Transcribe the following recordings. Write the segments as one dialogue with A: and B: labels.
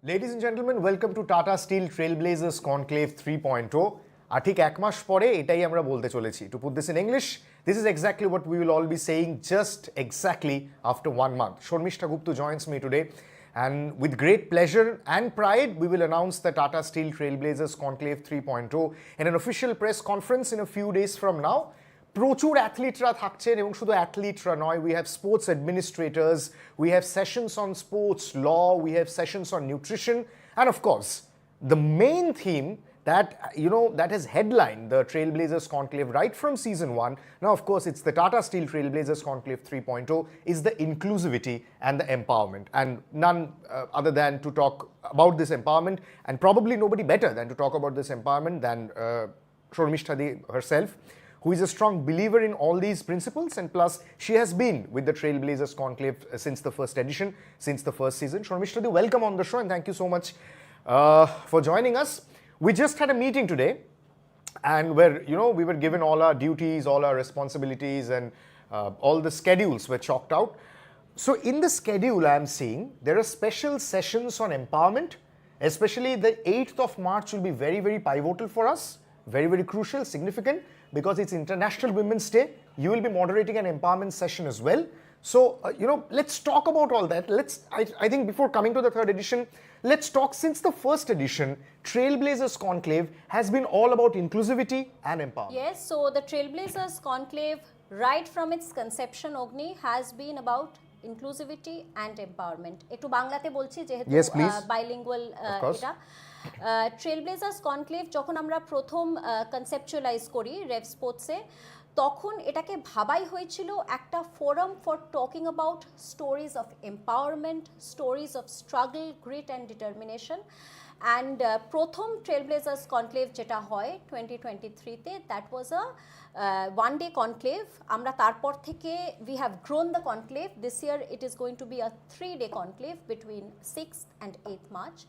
A: Ladies and gentlemen, welcome to Tata Steel Trailblazers Conclave 3.0. আর ঠিক এক মাস পরে এটাই আমরা বলতে চলেছি। To put this in English, this is exactly what we will all be saying just exactly after 1 month. Sharmistha Gooptu joins me today, and with great pleasure and pride, we will announce the Tata Steel Trailblazers Conclave 3.0 in an official press conference in a few days from now. প্রচুর অ্যাথলিটরা থাকছেন এবং শুধু অ্যাথলিটরা নয়, we have sports administrators, we have sessions on sports law, we have sessions on nutrition, and of course, the main theme that has headlined the Trailblazers Conclave right from season 1, now of course it's the Tata Steel Trailblazers Conclave 3.0, is the inclusivity and the empowerment. And none other than to talk about this empowerment, and probably nobody better than to talk about this empowerment than Sharmistha herself, who is a strong believer in all these principles, and plus she has been with the Trailblazers Conclave since the first edition, since the first season. Sharmistha, welcome on the show and thank you so much for joining us. We just had a meeting today, and where we were given all our duties, all our responsibilities, and all the schedules were chalked out. So in the schedule I am seeing there are special sessions on empowerment, especially the 8th of March will be very, very pivotal for us, very, very crucial, significant, because it's International Women's Day. You will be moderating an empowerment session as well. So, let's talk about all that. I think before coming to the third edition, let's talk, since the first edition, Trailblazers Conclave has been all about inclusivity and empowerment.
B: Yes, so the Trailblazers Conclave, right from its conception, Agni, has been about inclusivity and empowerment. একটু বাংলাতে বলছি যেহেতু bilingual এটা। Trailblazers Conclave যখন আমরা প্রথম conceptualise করি রেভ স্পোর্টসে, তখন এটাকে ভাবাই হয়েছিল একটা forum for talking about stories of empowerment, stories of struggle, grit and determination. And প্রথম ট্রেলব্লেজার্স কনক্লেভ যেটা হয় 2023-তে, that was a one-day conclave. আমরা তারপর থেকে we have grown the conclave. This year it is going to be a 3-day conclave between 6th and 8th March.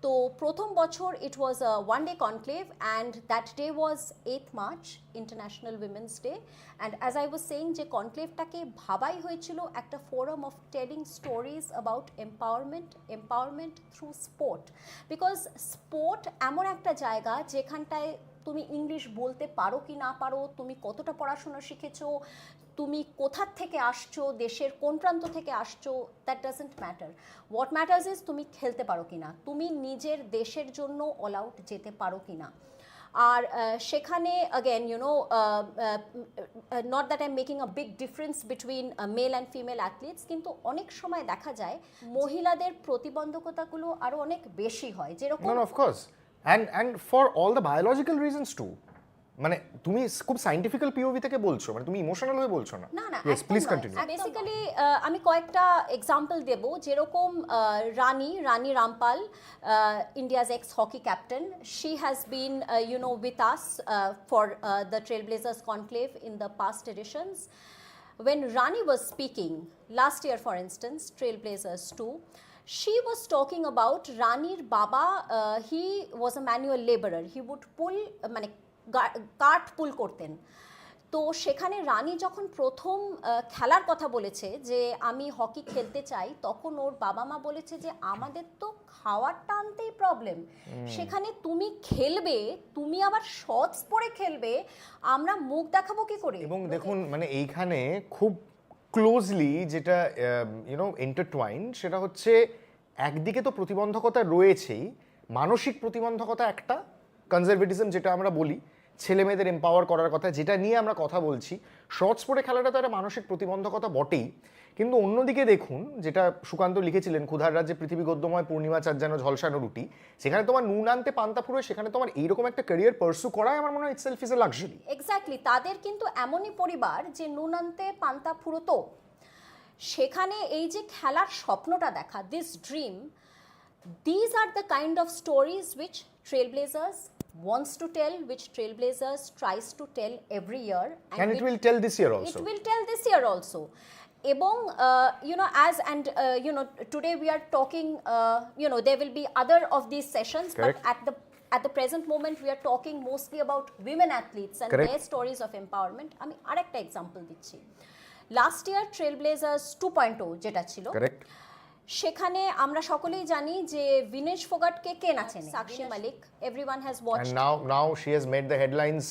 B: তো প্রথম বছর it was a one-day conclave, and that day was 8th March, International Women's Day. And as I was saying, যে কনক্লেভটাকে ভাবাই হয়েছিল একটা forum of telling stories about empowerment through sport, because sport এমন একটা জায়গা যেখানটায় তুমি ইংলিশ বলতে পারো কি না পারো, তুমি কতটা পড়াশোনা শিখেছো, তুমি কোথা থেকে আসছো, দেশের কোন প্রান্ত থেকে আসছো, that doesn't matter. What matters is তুমি খেলতে পারো কি না, তুমি নিজের দেশের জন্য অল আউট যেতে পারো কি না। আর সেখানে again, not that I'm making a big difference between male and female athletes, কিন্তু অনেক সময় দেখা যায় মহিলাদের প্রতিবন্ধকতাগুলো আরো অনেক বেশি হয়, যেরকম
A: of course, and for all the biological reasons too. মানে তুমি খুব সায়েন্টিফিক্যাল পিওভি থেকে বলছো, মানে তুমি ইমোশনাল হয়ে বলছো না।
B: না,
A: yes, please continue.
B: বেসিক্যালি আমি কয়েকটা এক্সাম্পল দেব, যেরকম Rani Rampal, India's ex hockey captain, she has been with us for the Trailblazers Conclave in the past editions. When Rani was speaking last year, for instance, Trailblazers 2, she was talking about Ranir Baba. He was a manual laborer. He would pull, মানে কাঠ পুল করতেন। তো সেখানে রানী যখন প্রথম খেলার কথা বলেছে যে আমি হকি খেলতে চাই, তখন ওর বাবা মা বলেছে যে আমাদের তো খাওয়ার টানতেই প্রবলেম, সেখানে তুমি খেলবে, তুমি আবার শর্টস পরে খেলবে, আমরা মুখ দেখাবো কি করে।
A: এবং দেখুন, মানে এইখানে খুব ক্লোজলি যেটা ইন্টারটুয়াইন, সেটা হচ্ছে একদিকে তো প্রতিবন্ধকতা রয়েছেই, মানসিক প্রতিবন্ধকতা একটা, কনজারভেটিজম যেটা আমরা বলি, ছেলে মেয়েদের এম্পাওয়ার করার কথা, যেটা নিয়ে আমরা কথা বলছি। শর্টস পরে খেলাটা তো একটা মানসিক প্রতিবন্ধকতা বটেই, কিন্তু অন্যদিকে দেখুন, যেটা সুকান্ত লিখেছিলেন, ক্ষুধার রাজ্যে পৃথিবী গদ্যময়, পূর্ণিমা চাঁদ যেন ঝলসানো রুটি, সেখানে তোমার নুন আনতে পান্তা ফুরোয়, সেখানে তোমার এইরকম একটা ক্যারিয়ার পার্সু করাই আমার মনে হয় itself is a luxury.
B: Exactly, তাদের কিন্তু এমনই পরিবার যে নুন আনতে পান্তা ফুরোতো, সেখানে এই যে খেলার স্বপ্নটা দেখা, this dream, these are the kind of stories which Trailblazers wants to tell, which Trailblazers tries to tell every year,
A: and it will tell this year also.
B: It will tell this year also. এবং today we are talking, there will be other of these sessions.
A: Correct.
B: But at the present moment we are talking mostly about women athletes and
A: Correct.
B: their stories of empowerment. আমি আরেকটা example দিচ্ছি, last year Trailblazers 2.0 যেটা ছিল,
A: Correct.
B: সেখানে আমরা সকলেই জানি যে ভিনেশ ফোগাটকে কে না চেনে, সাক্ষী মালিক, everyone has watched.
A: And now she has made the headlines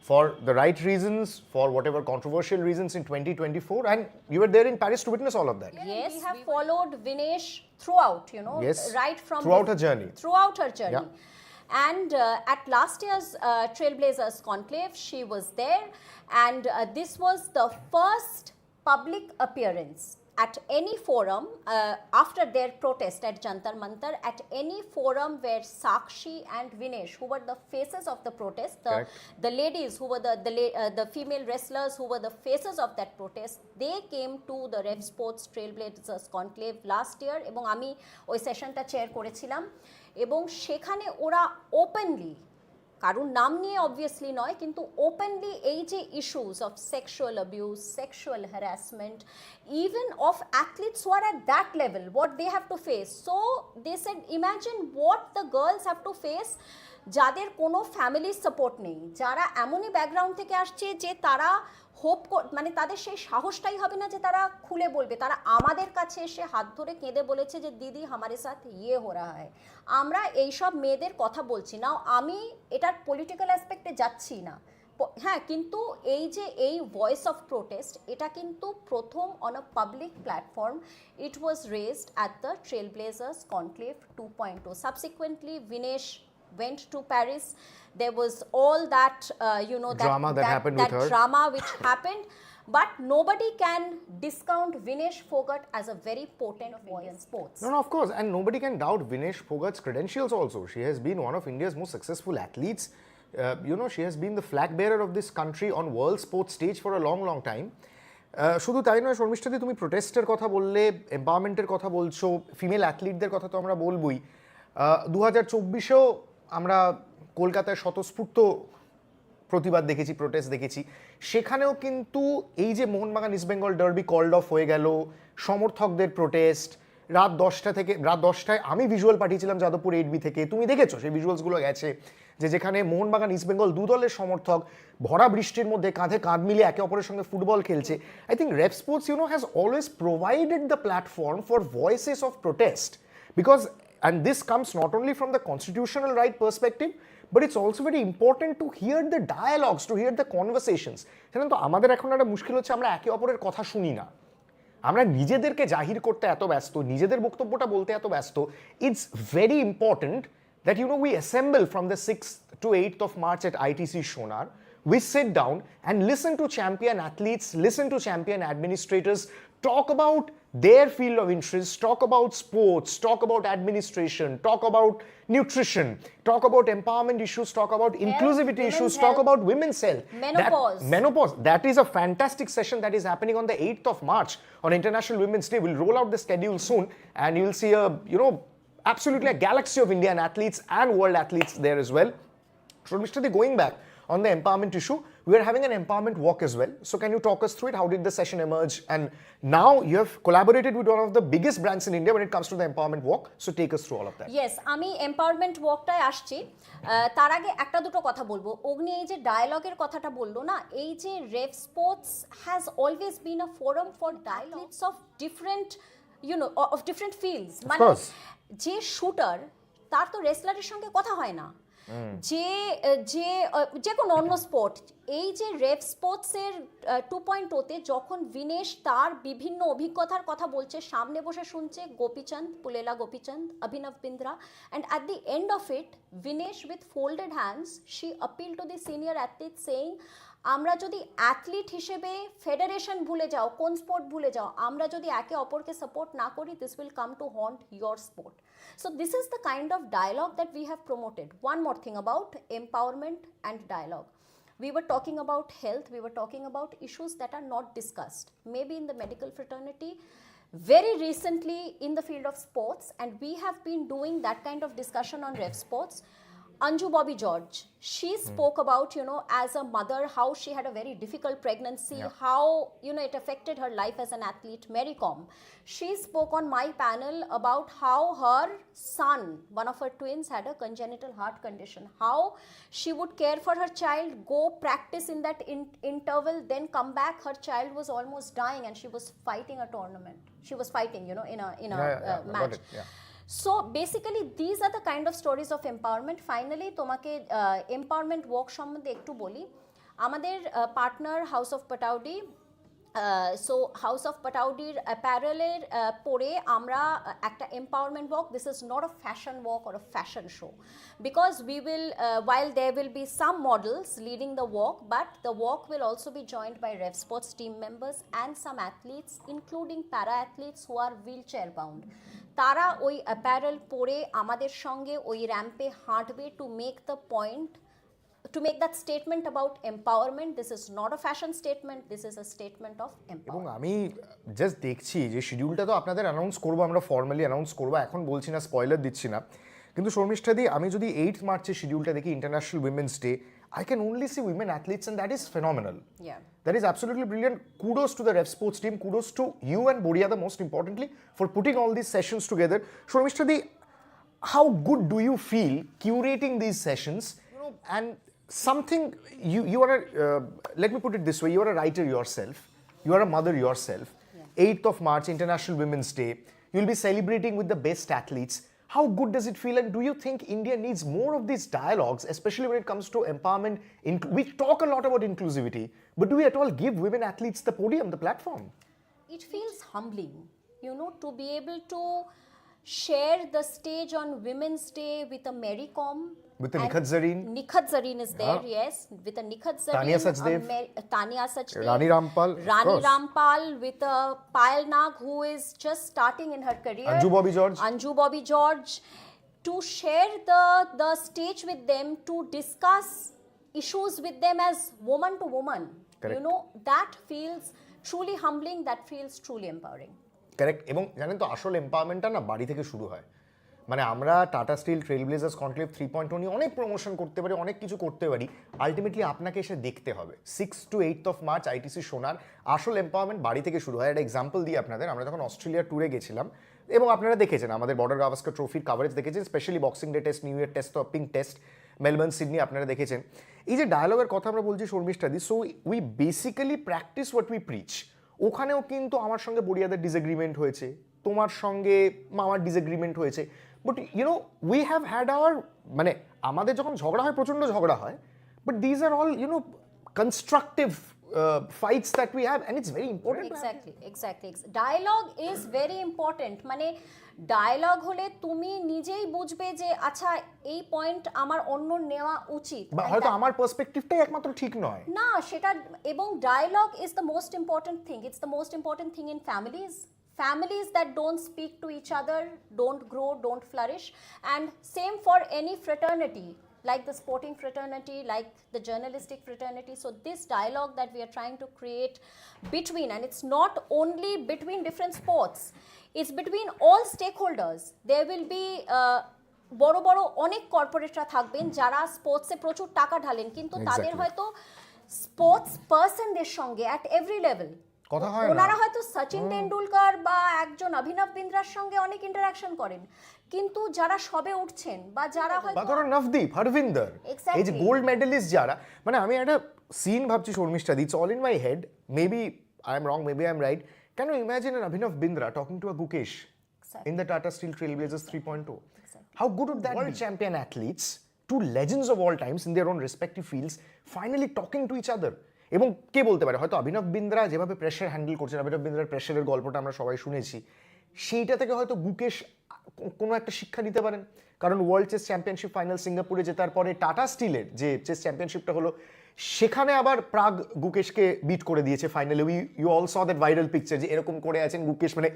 A: for the right reasons, for whatever controversial reasons in 2024, and you were there in Paris to witness all of that.
B: Yes, we have followed Vinesh throughout,
A: Yes,
B: right from
A: throughout her journey.
B: Throughout her journey.
A: Yeah.
B: And at last year's Trailblazers Conclave, she was there, and this was the first public appearance at any forum after their protest at Jantar Mantar, at any forum where Sakshi and Vinesh, who were the faces of the protest, the ladies who were the female wrestlers who were the faces of that protest, they came to the Rev Sports Trailblazers Conclave last year, এবং আমি ওই সেশনটা chair করেছিলাম, এবং সেখানে ওরা openly, কারণ নাম নিয়ে অবভিয়াসলি নয়, কিন্তু ওপেনলি এই যে issues of sexual abuse, sexual harassment, even of athletes who are at that level, what they have to face, so they said imagine what the girls have to face, যাদের কোনো ফ্যামিলির support নেই, যারা এমনই background থেকে আসছে যে তারা হোপ, মানে তাদের সেই সাহসটাই হবে না যে তারা খুলে বলবে, তারা আমাদের কাছে এসে হাত ধরে কেঁদে বলেছে যে দিদি হামারে সাথ ইয়ে হো রাহা হ্যায়। আমরা এইসব মেয়েদের কথা বলছি না, আমি এটার পলিটিক্যাল অ্যাসপেক্টে যাচ্ছি না, হ্যাঁ, কিন্তু এই যে এই ভয়েস অফ প্রোটেস্ট, এটা কিন্তু প্রথম on a public platform, it was raised at the Trailblazers conclave 2.0. Subsequently Vinesh went to Paris. There was all that
A: drama that happened with her,
B: drama which happened, but nobody can discount Vinesh Phogat as a very potent voice in sports.
A: No, of course, and nobody can doubt Vinesh Phogat's credentials also. She has been one of India's most successful athletes. She has been the flag bearer of this country on world sports stage for a long time. শুধু তাই নয় শর্মিষ্ঠাদি, তুমি প্রোটেস্টের কথা বললে, এম্পাওয়ারমেন্টের কথা বলছো, female অ্যাথলিটদের কথা তো আমরা বলবই। 2024-এও আমরা কলকাতায় স্বতঃস্ফূর্ত প্রতিবাদ দেখেছি, প্রোটেস্ট দেখেছি, সেখানেও কিন্তু এই যে Mohun Bagan East Bengal derby called off হয়ে গেল, সমর্থকদের প্রোটেস্ট, রাত 10টায় আমি ভিজুয়াল পাঠিয়েছিলাম যাদবপুর 8B থেকে, তুমি দেখেছো সেই ভিজুয়ালসগুলো গেছে, যেখানে মোহনবাগান ইস্ট বেঙ্গল দু দলের সমর্থক ভরা বৃষ্টির মধ্যে কাঁধে কাঁধ মিলিয়ে একে অপরের সঙ্গে ফুটবল খেলছে। I think Rev Sports has always provided the platform for voices of protest, because and this comes not only from the constitutional right perspective, but it's also very important to hear the dialogues, to hear the conversations. তো আমাদের এখন একটা মুশকিল হচ্ছে, আমরা একে অপরের কথা শুনি না, আমরা নিজেদেরকে জাহির করতে এত ব্যস্ত, নিজেদের বক্তব্যটা বলতে এত ব্যস্ত। It's very important that we assemble from the 6th to 8th of March at ITC Shonar. We sit down and listen to champion athletes, listen to champion administrators, talk about their field of interest, talk about sports, talk about administration, talk about nutrition, talk about empowerment issues, talk about inclusivity issues, talk about women's health. Menopause. That is a fantastic session that is happening on the 8th of March on International Women's Day. We'll roll out the schedule soon, and you'll see absolutely a galaxy of Indian athletes and world athletes there as well. So, Mr. Going back on the empowerment issue, we are having an empowerment walk as well. So can you talk us through it? How did the session emerge? And now you have collaborated with one of the biggest brands in India when it comes to the empowerment walk. So take us through all of that.
B: Yes, আমি empowerment walkটায় আসছি। তার আগে একটা দুটো কথা বলবো। অগ্নি এই যে ডায়ালগের কথাটা বললো না, এই যে Rev Sports has always been a forum for dialogues of different of different fields. মানে যে শুটার, তার তো রেসলারের সঙ্গে কথা হয় না, যে কোনো অন্য স্পোর্ট। এই যে রেভ স্পোর্টসের 2.0-তে যখন ভিনেশ তার বিভিন্ন অভিজ্ঞতার কথা বলছে, সামনে বসে শুনছে গোপীচন্দ, পুলেলা গোপীচন্দ, অভিনব Bindra, and at the end of it Vinesh with folded hands she appeal to the senior athlete saying, আমরা যদি অ্যাথলিট হিসেবে ফেডারেশন ভুলে যাও, কোন স্পোর্ট ভুলে যাও, আমরা যদি একে অপরকে সাপোর্ট না করি, this will come to haunt your sport. So this is the kind of dialogue that we have promoted. One more thing about empowerment and dialogue. We were talking about health, we were talking about issues that are not discussed, maybe in the medical fraternity, very recently in the field of sports, and we have been doing that kind of discussion on Rev Sports. Anju Bobby George, she spoke about, as a mother, how she had a very difficult pregnancy, how, it affected her life as an athlete. Mary Kom, she spoke on my panel about how her son, one of her twins, had a congenital heart condition, how she would care for her child, go practice in that interval, then come back, her child was almost dying and she was fighting a tournament. She was fighting, in a match. So basically these are the kind of stories of empowerment. Finally তোমাকে empowerment walk সম্বন্ধে একটু বলি। আমাদের partner house of Pataudi, so house of পাটাউডির অ্যাপারেলের পরে আমরা একটা empowerment walk, this is not a fashion walk or a fashion show, because we will while there will be some models leading the walk, but the walk will also be joined by Rev Sports team members and some athletes, including para athletes who are wheelchair bound. তারা ওই apparel পরে আমাদের সঙ্গে ওই র্যাম্পে হাঁটবে to make the point, to make that statement about empowerment. This is not a fashion statement, this is a statement of empowerment.
A: এবং আমি just দেখছি যে শিডিউলটা তো আপনাদের অ্যানাউন্স করবো, আমরা ফর্মালি অ্যানাউন্স করবো, এখন বলছি না, স্পয়লার দিচ্ছি না, কিন্তু শর্মিষ্ঠাদি আমি যদি 8th মার্চের শিডিউলটা দেখি, international women's day, I can only see women athletes and that is phenomenal.
B: Yeah.
A: That is absolutely brilliant. Kudos to the Rev Sports team, kudos to you and Boriada most importantly for putting all these sessions together. Shormishthadi, how good do you feel curating these sessions? And something, you are a, let me put it this way, you are a writer yourself, you are a mother yourself. 8th of March, International Women's Day, you'll be celebrating with the best athletes. How good does it feel, and do you think India needs more of these dialogues, especially when it comes to empowerment? We talk a lot about inclusivity, but do we at all give women athletes the podium, the platform?
B: It feels humbling, to be able to share the stage on Women's Day with a Mary Kom.
A: With the Nikhat Zareen.
B: Nikhat Zareen is there, yes. With a Nikhat Zareen.
A: Tania Sachdev.
B: Tania Sachdev.
A: Rani Rampal.
B: Rani Rampal with a Payal Nag who is just starting in her career.
A: Anju Bobby George.
B: Anju Bobby George. To share the stage with them, to discuss issues with them as woman to woman.
A: Correct.
B: That feels truly humbling, that feels truly empowering.
A: Correct. এবং জানেন তো আসল এম্পাওয়ারমেন্টটা না বাড়ি থেকে শুরু হয়। মানে আমরা টাটা স্টিল ট্রেলব্লেজার্স কনক্লেভ 3.0 নিয়ে অনেক প্রমোশন করতে পারি, অনেক কিছু করতে পারি, আলটিমেটলি আপনাকে এসে দেখতে হবে। 6 to 8th of March ITC সোনার আসল এম্পাওয়ারমেন্ট বাড়ি থেকে শুরু হয়। একটা এক্সাম্পল দিই আপনাদের, আমরা যখন অস্ট্রেলিয়া ট্যুরে গেছিলাম এবং আপনারা দেখেছেন আমাদের বর্ডার গাভাস্কার ট্রফির কাভারেজ দেখেছেন, specially boxing day test, new year test, pink test, Melbourne, Sydney আপনারা দেখেছেন। এই যে ডায়ালগের কথা আমরা বলছি শর্মিষ্ঠাদি, so we basically practice what we preach. ওখানেও কিন্তু আমার সঙ্গে বড়িয়াদের ডিসএগ্রিমেন্ট হয়েছে, তোমার সঙ্গে মামার ডিসএগ্রিমেন্ট হয়েছে, but we have had our, মানে আমাদের যখন ঝগড়া হয় প্রচণ্ড ঝগড়া হয়, but these are all constructive fights that we have, and it's very important.
B: Exactly. Dialogue is very important. মানে ডায়লগ হলে তুমি নিজেই বুঝবে যে আচ্ছা এই পয়েন্ট আমার অন্য নেওয়া উচিত,
A: বা হয়তো আমার পার্সপেক্টিভটাই একমাত্র ঠিক নয়
B: না সেটা। এবং dialogue is the most important thing, it's the most important thing in families that don't speak to each other don't grow, don't flourish. And same for any fraternity, like the sporting fraternity, like the journalistic fraternity. So this dialogue that we are trying to create between, and it's not only between different sports, it's between all stakeholders. There will be বড় বড় অনেক কর্পোরেটরা থাকবেন যারা স্পোর্টসে প্রচুর টাকা ঢালেন, কিন্তু তাদের হয়তো স্পোর্টস পার্সনদের সঙ্গে অ্যাট এভরি লেভেল
A: কথা হয় না।
B: ওনারা হয়তো সচিন তেন্ডুলকার বা একজন অভিনব বিন্দ্রার সঙ্গে অনেক ইন্টারাকশন করেন, কিন্তু যারা সবে উঠছেন বা যারা হয়তো
A: বা ধরো নভদীপ, হরভিন্দর, এই যে গোল্ড মেডেলিস্ট যারা, মানে আমি একটা সিন ভাবছি Sharmistha, it's all in my head, maybe I am wrong, maybe I am right. Can you imagine an Abhinav Bindra talking to a Gukesh in the Tata Steel Trailblazers 3.0? How good would that be? World champion athletes, two legends of all times in their own respective fields, finally talking to each other. এবং কে বলতে পারে, হয়তো অভিনব বিন্দ্রা যেভাবে pressure handle করছেন, অভিনব বিন্দ্রার প্রেশারের গল্পটা আমরা সবাই শুনেছি, সেইটা থেকে হয়তো গুকেশ কোনো একটা শিক্ষা নিতে পারেন। কারণ ওয়ার্ল্ড চেস চ্যাম্পিয়নশিপ ফাইনাল সিঙ্গাপুরে জেতার পরে টাটা স্টিলের যে চেস চ্যাম্পিয়নশিপটা হলো, সেখানে আবার প্রাগ গুকেশকে বিট করে দিয়েছে finally. You all saw that viral picture যে এরকম করে আছেন গুকেশ, মানে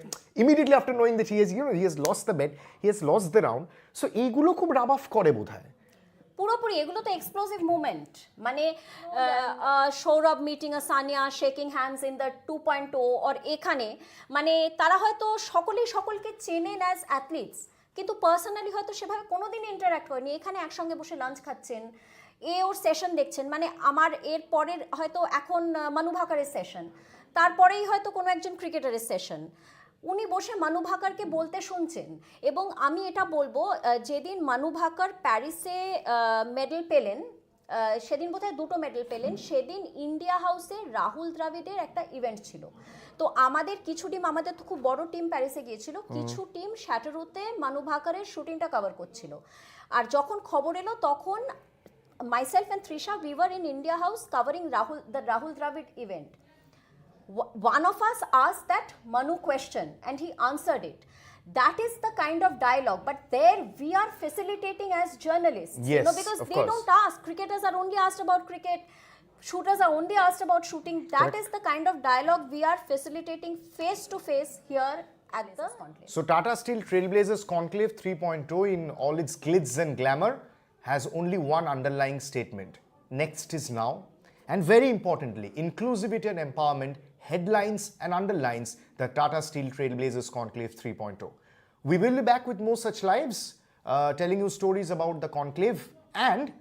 A: immediately after knowing that he has lost the bet, he has lost the round. So এইগুলো খুব রাব অফ করে বোধহয়
B: পুরোপুরি। এগুলো তো এক্সপ্লোসিভ মুভমেন্ট, মানে Sourav meeting a Sania, shaking hands in the 2.0, or এখানে মানে তারা হয়তো সকলেই সকলকে চেনেন অ্যাজ অ্যাথলিটস, কিন্তু পার্সোনালি হয়তো সেভাবে কোনোদিন ইন্টারাক্ট করেনি। এখানে একসঙ্গে বসে লাঞ্চ খাচ্ছেন, ওর সেশন দেখছেন, মানে আমার এর পরের হয়তো এখন মানু ভাকারের সেশন, তারপরেই হয়তো কোনো একজন ক্রিকেটারের সেশন, উনি বসে মানু ভাকারকে বলতে শুনছেন। এবং আমি এটা বলবো, যেদিন মানু ভাকার প্যারিসে মেডেল পেলেন, সেদিন বোধহয় 2টো মেডেল পেলেন, সেদিন ইন্ডিয়া হাউসে রাহুল দ্রাবিড়ের একটা ইভেন্ট ছিল। তো আমাদের কিছু টিম, আমাদের তো খুব বড় টিম প্যারিসে গিয়েছিল, কিছু টিম শ্যাটেরোতে মানু ভাকারের শুটিংটা কভার করছিল। আর যখন খবর এলো তখন myself and Trisha, we were in India House covering the Rahul Dravid event. One of us asked that Manu question and he answered it. That is the kind of dialogue, but there we are facilitating as journalists.
A: Yes,
B: because
A: of
B: they
A: course.
B: don't ask. Cricketers are only asked about cricket. Shooters are only asked about shooting. That is the kind of dialogue we are facilitating face to face here at the conclave.
A: So Tata Steel Trailblazers Conclave 3.0 in all its glitz and glamour has only one underlying statement. Next is now. And very importantly, inclusivity and empowerment headlines and underlines the Tata Steel Trailblazers Conclave 3.0. We will be back with more such lives, telling you stories about the conclave and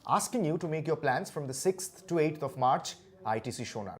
A: asking you to make your plans from the 6th to 8th of March, ITC Shonar.